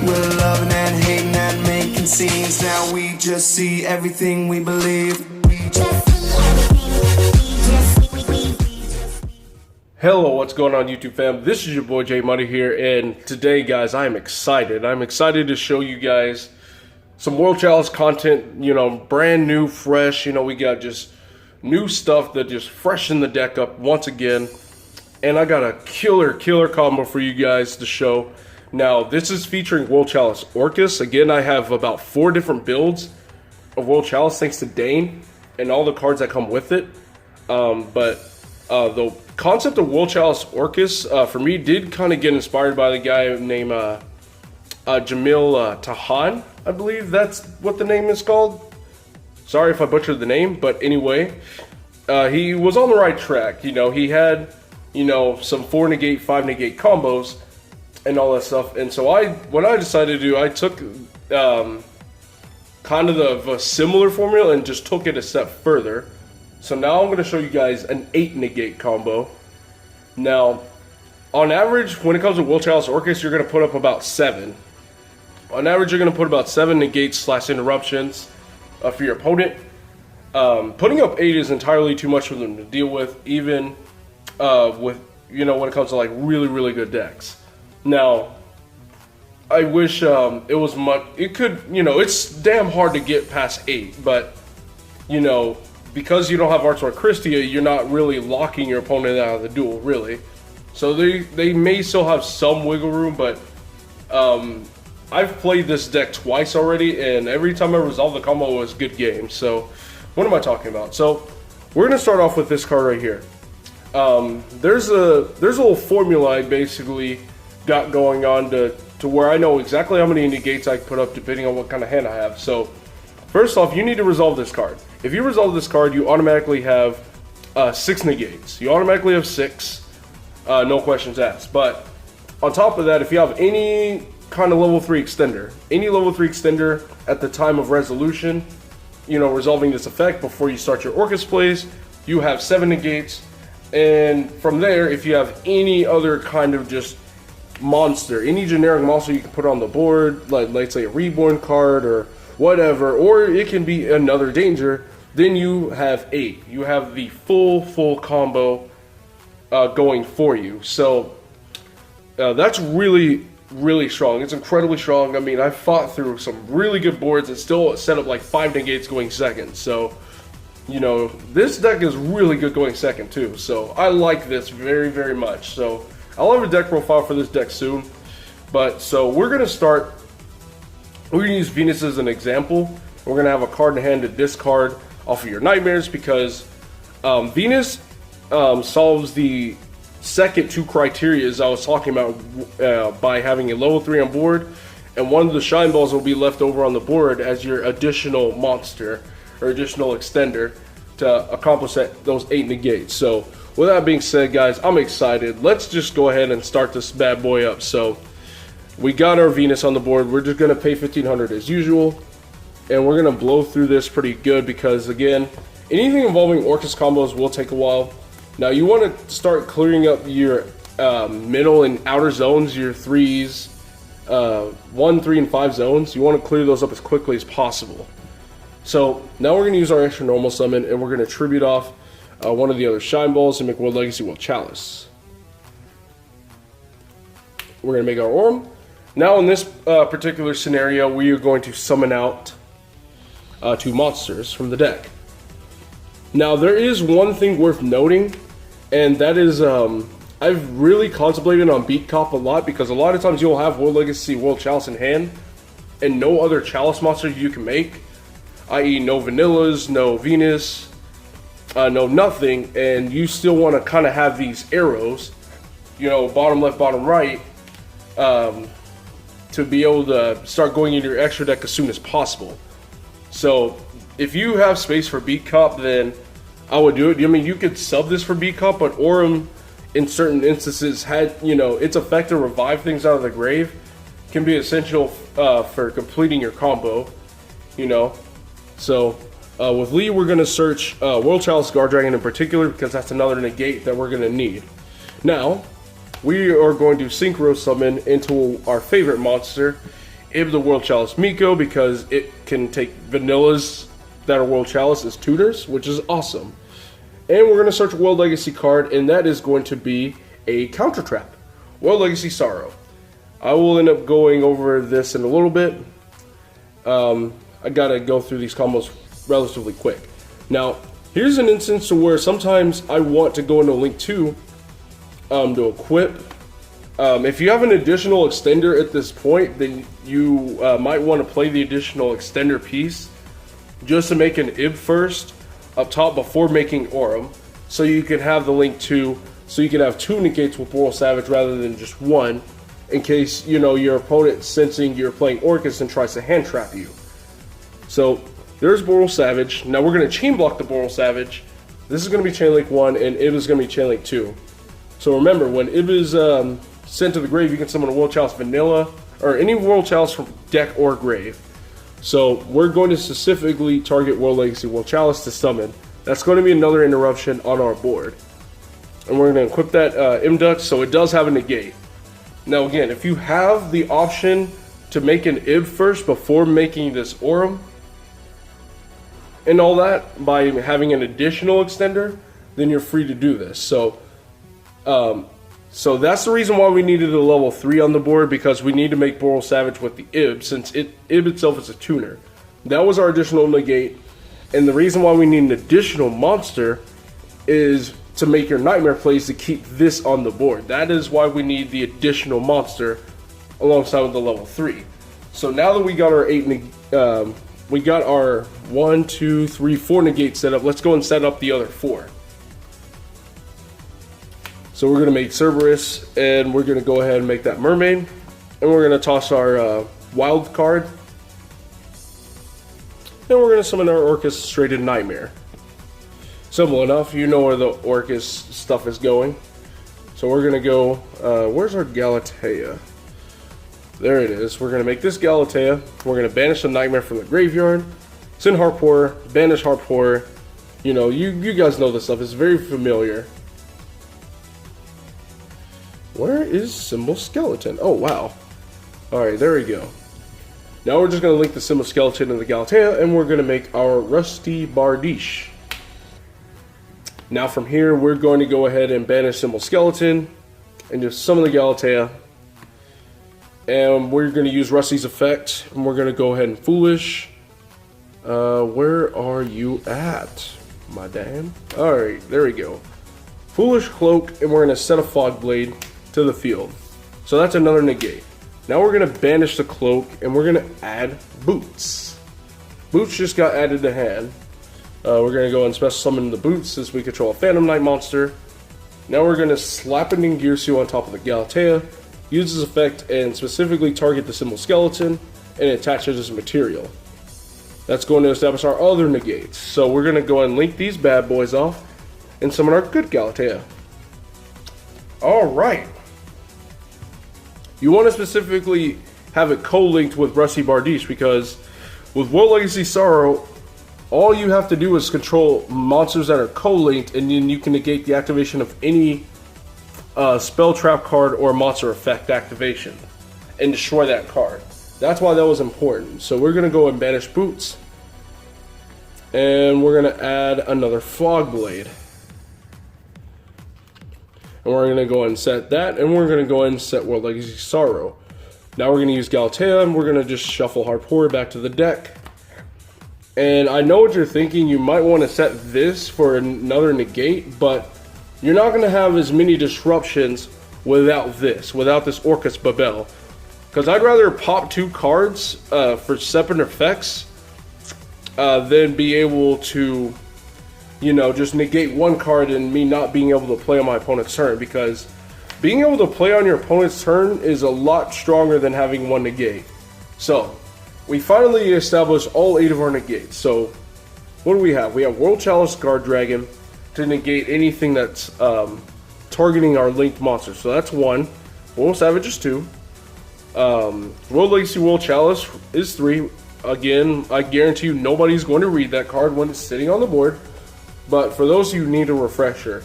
We're loving and hating and making scenes. Now we just see everything we believe. Hello, what's going on YouTube fam? This is your boy J Money here, and today guys, I'm excited. I'm excited to show you guys some World Chalice content, brand new, fresh. We got just new stuff that just freshen the deck up once again. And I got a killer combo for you guys to show. Now, this is featuring World Chalice Orcust. Again, I have about 4 different builds of World Chalice thanks to Dane and all the cards that come with it. The concept of World Chalice Orcust, for me, did kind of get inspired by the guy named Jamil Tahan. I believe that's what the name is called. Sorry if I butchered the name, but anyway, he was on the right track. He had, some 4 negate, 5 negate combos and all that stuff. And so what I decided to do, I took kind of a similar formula and just took it a step further. So now I'm going to show you guys an 8 negate combo. Now, on average, when it comes to World Chalice Orcust, you're going to put up about 7. On average, you're going to put about 7 negates / interruptions for your opponent. Putting up 8 is entirely too much for them to deal with, even with, when it comes to like really good decks. Now, I wish it was much, it's damn hard to get past 8, but, because you don't have Artsword Christia, you're not really locking your opponent out of the duel, really. So they may still have some wiggle room, but I've played this deck twice already, and every time I resolved the combo, it was a good game. So, what am I talking about? So, we're going to start off with this card right here. There's a little formula I basically got going on to where I know exactly how many negates I can put up depending on what kind of hand I have. So, first off, you need to resolve this card. If you resolve this card, you automatically have 6 negates. You automatically have 6, no questions asked. But on top of that, if you have any kind of level 3 extender, at the time of resolution, resolving this effect before you start your Orcust plays, you have 7 negates. And from there, if you have any other kind of just monster, any generic monster you can put on the board, like let's say a Reborn card or whatever, or it can be another danger, then you have 8. You have the full combo going for you. So that's really strong. It's incredibly strong. I mean, I fought through some really good boards and still set up like 5 negates going second. So, this deck is really good going second too. So I like this very much. So I'll have a deck profile for this deck soon. But so we're gonna use Venus as an example. We're gonna have a card in hand to discard off of your nightmares because Venus solves the second 2 criteria I was talking about by having a level 3 on board, and one of the shine balls will be left over on the board as your additional monster or additional extender to accomplish those 8 negates. So with that being said, guys, I'm excited. Let's just go ahead and start this bad boy up. So we got our Venus on the board. We're just gonna pay 1,500 as usual, and we're gonna blow through this pretty good because, again, anything involving Orcust combos will take a while. Now you want to start clearing up your middle and outer zones, your 3s, 1, 3, and 5 zones. You want to clear those up as quickly as possible. So now we're going to use our extra normal summon, and we're going to tribute off one of the other shine balls and make World Legacy World Chalice. We're going to make our Orm. Now in this particular scenario, we are going to summon out 2 monsters from the deck. Now there is one thing worth noting, and that is I've really contemplated on Beat Cop a lot because a lot of times you'll have World Legacy World Chalice in hand and no other Chalice monsters you can make, i.e. no Vanillas, no Venus, no nothing, and you still want to kind of have these arrows, bottom left, bottom right, to be able to start going into your extra deck as soon as possible. So if you have space for Beat Cop, then I would do it. I mean, you could sub this for Beat Cop, but Aurum, in certain instances, had, its effect to revive things out of the grave can be essential for completing your combo, So with Lee, we're going to search World Chalice Guard Dragon in particular because that's another negate that we're going to need. Now, we are going to synchro summon into our favorite monster Ib the World Chalice Miko because it can take vanillas that are World Chalice as tutors, which is awesome. And we're going to search World Legacy card, and that is going to be a Counter Trap. World Legacy Sorrow. I will end up going over this in a little bit. I gotta go through these combos relatively quick. Now, here's an instance to where sometimes I want to go into Link 2 to equip. If you have an additional extender at this point, then you might want to play the additional extender piece just to make an Ib first up top before making Aurum, so you can have the Link 2, so you can have 2 negates with Boral Savage rather than just 1, in case, you know, your opponent sensing you're playing Orcust and tries to hand trap you. So there's Boral Savage. Now we're going to chain block the Boral Savage. This is going to be Chain Link 1 and Ib is going to be Chain Link 2. So remember, when Ib is sent to the grave, you can summon a World Chalice Vanilla or any World Chalice from deck or grave. So we're going to specifically target World Legacy World Chalice to summon. That's going to be another interruption on our board. And we're going to equip that Imdux, so it does have a negate. Now again, if you have the option to make an Ib first before making this Aurum and all that by having an additional extender, then you're free to do this. So that's the reason why we needed a level 3 on the board, because we need to make Boral Savage with the Ib, since Ib itself is a tuner. That was our additional negate, and the reason why we need an additional monster is to make your Nightmare plays to keep this on the board. That is why we need the additional monster alongside with the level 3. So now that we got our 8, we got our 1, 2, 3, 4 negates set up, let's go and set up the other 4. So we're going to make Cerberus, and we're going to go ahead and make that Mermaid, and we're going to toss our Wild card, and we're going to summon our Orcust straight in Nightmare. Simple enough, you know where the Orcust stuff is going. So we're going to go, where's our Galatea? There it is. We're going to make this Galatea, we're going to banish the Nightmare from the graveyard, send Harp Horror, banish Harp Horror. You know, you guys know this stuff, it's very familiar. Where is Symbol Skeleton? Oh, wow. Alright, there we go. Now we're just going to link the Symbol Skeleton and the Galatea, and we're going to make our Rusty Bardiche. Now from here, we're going to go ahead and banish Symbol Skeleton, and just summon the Galatea. And we're going to use Rusty's effect, and we're going to go ahead and Foolish. Where are you at, madame? Alright, there we go. Foolish Cloak, and we're going to set a Fog Blade to the field. So that's another negate. Now we're going to banish the Cloak, and we're going to add Boots. Boots just got added to hand. We're going to go and special summon the Boots since we control a Phantom Knight monster. Now we're going to slap an Ingirsu on top of the Galatea, use this effect, and specifically target the Symbol Skeleton, and attach it as a material. That's going to establish our other negates. So we're going to go and link these bad boys off, and summon our good Galatea. Alright. You want to specifically have it co-linked with Rusty Bardiche, because with World Legacy Sorrow, all you have to do is control monsters that are co-linked, and then you can negate the activation of any spell trap card or monster effect activation and destroy that card. That's why that was important. So we're going to go and banish Boots, and we're going to add another Fog Blade. And we're going to go and set that, and we're going to go and set World Legacy Sorrow. Now we're going to use Galatea, and we're going to just shuffle Harp Horror back to the deck. And I know what you're thinking, you might want to set this for another negate, but you're not going to have as many disruptions without this Orcust Babel. Because I'd rather pop 2 cards for separate effects than be able to, you know, just negate 1 card and me not being able to play on my opponent's turn. Because being able to play on your opponent's turn is a lot stronger than having 1 negate. So we finally established all 8 of our negates. So what do we have? We have World Chalice Guard Dragon to negate anything that's targeting our linked monsters. So that's 1. World Savage is 2. World Legacy World Chalice is 3. Again, I guarantee you nobody's going to read that card when it's sitting on the board. But for those of you who need a refresher,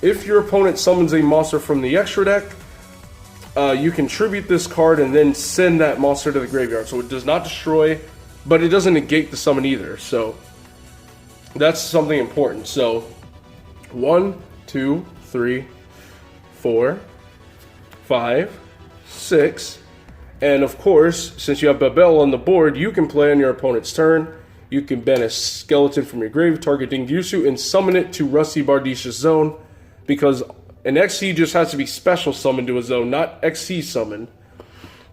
if your opponent summons a monster from the extra deck, you can tribute this card and then send that monster to the graveyard. So it does not destroy, but it doesn't negate the summon either. So that's something important. So 1, 2, 3, 4, 5, 6. And of course, since you have Babel on the board, you can play on your opponent's turn. You can ban a skeleton from your grave, target Dingirsu, and summon it to Rusty Bardish's zone. Because an XC just has to be special summoned to a zone, not XC summoned.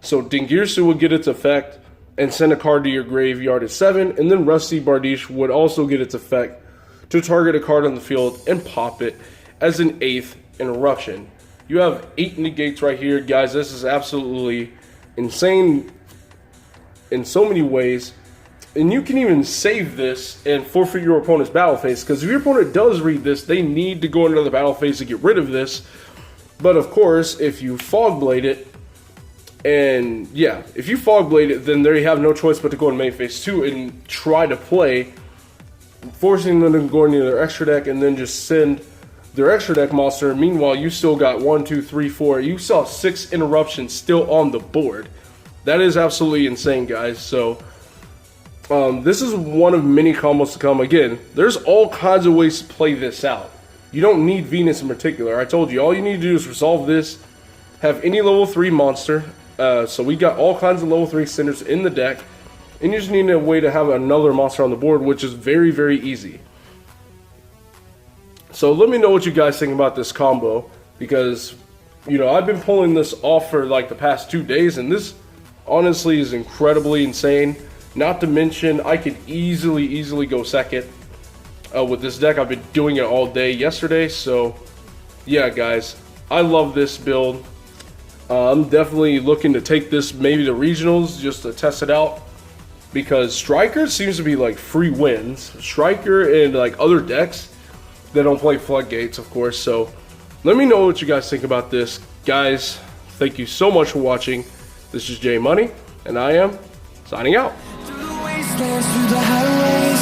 So Dingirsu would get its effect and send a card to your graveyard at 7. And then Rusty Bardiche would also get its effect to target a card on the field and pop it as an 8th interruption. You have 8 negates right here. Guys, this is absolutely insane in so many ways. And you can even save this and forfeit your opponent's battle phase, because if your opponent does read this, they need to go into the battle phase to get rid of this. But of course, if you Fogblade it, and yeah, if you Fogblade it, then they have no choice but to go in main phase 2 and try to play, forcing them to go into their extra deck and then just send their extra deck monster. Meanwhile, you still got 1, 2, 3, 4. You saw 6 interruptions still on the board. That is absolutely insane, guys. So this is one of many combos to come. Again, there's all kinds of ways to play this out. You don't need Venus in particular. I told you, all you need to do is resolve this, have any level 3 monster. So we got all kinds of level 3 centers in the deck. And you just need a way to have another monster on the board, which is very, very easy. So let me know what you guys think about this combo, because, you know, I've been pulling this off for like the past 2 days, and this honestly is incredibly insane. Not to mention, I could easily go second with this deck. I've been doing it all day yesterday, so yeah, guys, I love this build. I'm definitely looking to take this maybe to regionals just to test it out, because Striker seems to be like free wins. Striker and like other decks that don't play Floodgates, of course. So let me know what you guys think about this. Guys, thank you so much for watching. This is J Money, and I am signing out. Through the wastelands, through the highways.